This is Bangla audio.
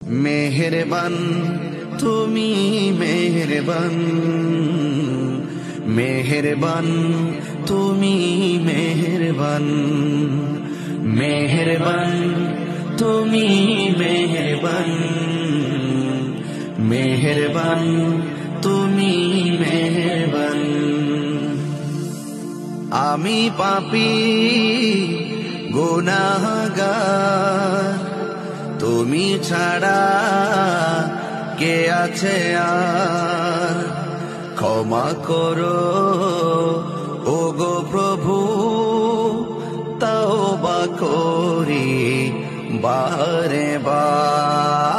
মেহেরবান তুমি মেহেরবান, মেহেরবান তুমি মেহেরবান, মেহেরবান তুমি মেহেরবান, মেহেরবান তুমি মেহেরবান। আমি পাপী গুনাহগার, তুমি ছাড়া কে আছে আর? ক্ষমা করো ওগো প্রভু, তওবা করি বারে বার।